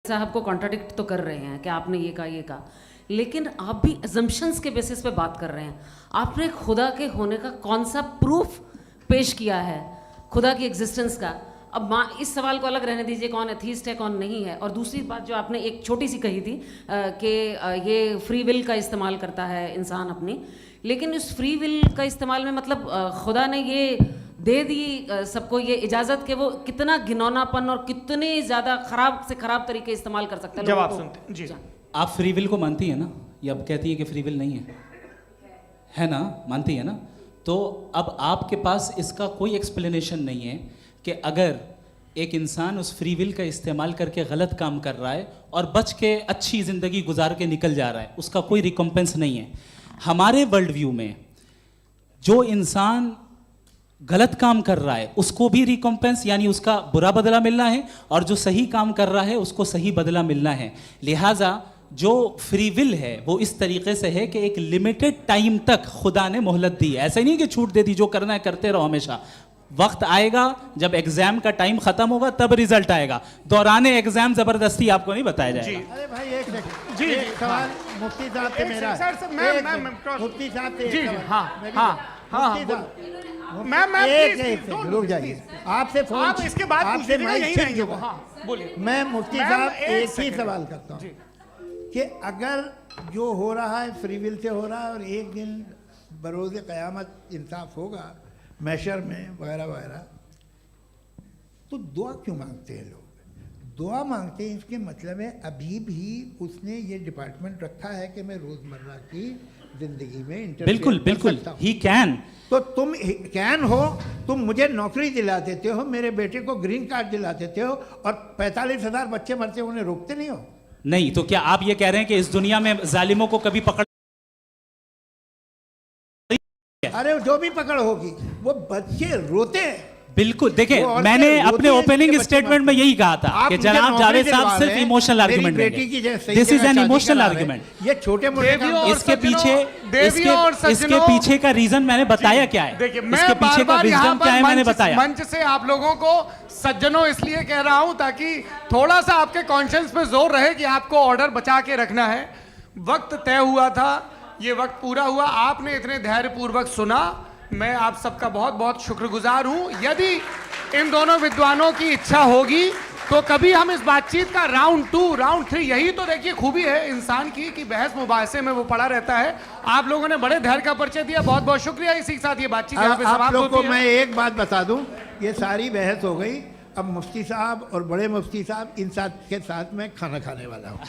साहब को कॉन्ट्राडिक्ट तो कर रहे हैं कि आपने ये कहा, लेकिन आप भी अजम्पशंस के बेसिस पे बात कर रहे हैं। आपने खुदा के होने का कौन सा प्रूफ पेश किया है खुदा की एग्जिस्टेंस का? अब इस सवाल को अलग रहने दीजिए, कौन एथीस्ट है कौन नहीं है। और दूसरी बात जो आपने एक छोटी सी कही थी कि ये फ्री विल का इस्तेमाल करता है इंसान अपनी, लेकिन उस फ्री विल का इस्तेमाल में मतलब खुदा ने ये दे दी सबको ये इजाज़त कि वो कितना घिनौनापन और कितने ज़्यादा ख़राब से ख़राब तरीके इस्तेमाल कर सकता है। जब आप सुनते जी, आप फ्री विल को मानती है ना, या अब कहती है कि फ्री विल नहीं है ना, मानती है ना? तो अब आपके पास इसका कोई एक्सप्लेनेशन नहीं है कि अगर एक इंसान उस फ्री विल का इस्तेमाल करके गलत काम कर रहा है और बच के अच्छी ज़िंदगी गुजार के निकल जा रहा है, उसका कोई रिकम्पेंस नहीं है। हमारे वर्ल्ड व्यू में जो इंसान गलत काम कर रहा है उसको भी रिकम्पेंस यानी उसका बुरा बदला मिलना है, और जो सही काम कर रहा है उसको सही बदला मिलना है। लिहाजा जो फ्री विल है वो इस तरीके से है कि एक लिमिटेड टाइम तक खुदा ने मोहलत दी है। ऐसा नहीं कि छूट दे दी, जो करना है करते रहो हमेशा। वक्त आएगा जब एग्जाम का टाइम खत्म होगा तब रिजल्ट आएगा, दौराने एग्जाम जबरदस्ती आपको नहीं बताया जाएगा। अरे भाई एक सेकंड, जी सवाल मुफ्ती साहब से मेरा, मुफ्ती साहब से जी मैं रुक जाइए, आपसे फोन, आप इसके बाद आपसे बोलिए। मैं मुफ्ती साहब एक ही सवाल करता हूँ कि अगर जो हो रहा है फ्री विल से हो रहा है और एक दिन बरोज़ क़यामत इंसाफ होगा मैशर में वगैरह वगैरह, तो दुआ क्यों मांगते हैं लोग? दुआ मांगते हैं इसके मतलब है अभी भी उसने ये डिपार्टमेंट रखा है कि मैं रोज़मर्रा की ज़िंदगी में बिल्कुल बिल्कुल ही कैन। तो तुम कैन हो, तुम मुझे नौकरी दिला देते हो, मेरे बेटे को ग्रीन कार्ड दिला देते हो, और 45,000 बच्चे मरते हो उन्हें रोकते नहीं हो? नहीं, तो क्या आप ये कह रहे हैं कि इस दुनिया में जालिमों को कभी पकड़? अरे जो भी पकड़ होगी वो बच्चे रोते हैं। बिल्कुल, देखिए मैंने अपने ओपनिंग स्टेटमेंट में यही कहा था कि जनाब जावेद साहब सिर्फ इमोशनल आर्गुमेंट देंगे। This is an emotional argument. ये छोटे मोटे इसके पीछे का रीजन मैंने बताया क्या है, इसके पीछे का रीजन क्या है मैंने बताया। मंच से आप लोगों को सज्जनों इसलिए कह रहा हूं ताकि थोड़ा सा आपके कॉन्शियंस पे जोर रहे कि आपको ऑर्डर बचा के रखना है। वक्त तय हुआ था, ये वक्त पूरा हुआ, आपने इतने धैर्यपूर्वक सुना, मैं आप सबका बहुत बहुत शुक्रगुजार हूं। यदि इन दोनों विद्वानों की इच्छा होगी तो कभी हम इस बातचीत का राउंड 2, राउंड 3, यही तो देखिए खूबी है इंसान की कि बहस मुबाहसे में वो पड़ा रहता है। आप लोगों ने बड़े धैर्य का परिचय दिया, बहुत बहुत शुक्रिया। इसी के साथ ये बातचीत यहाँ पे समाप्त होती है। आप लोगों को मैं एक बात बता दूं, ये सारी बहस हो गई, अब मुफ्ती साहब और बड़े मुफ्ती साहब इन साथ के साथ मैं खाना खाने वाला हूँ।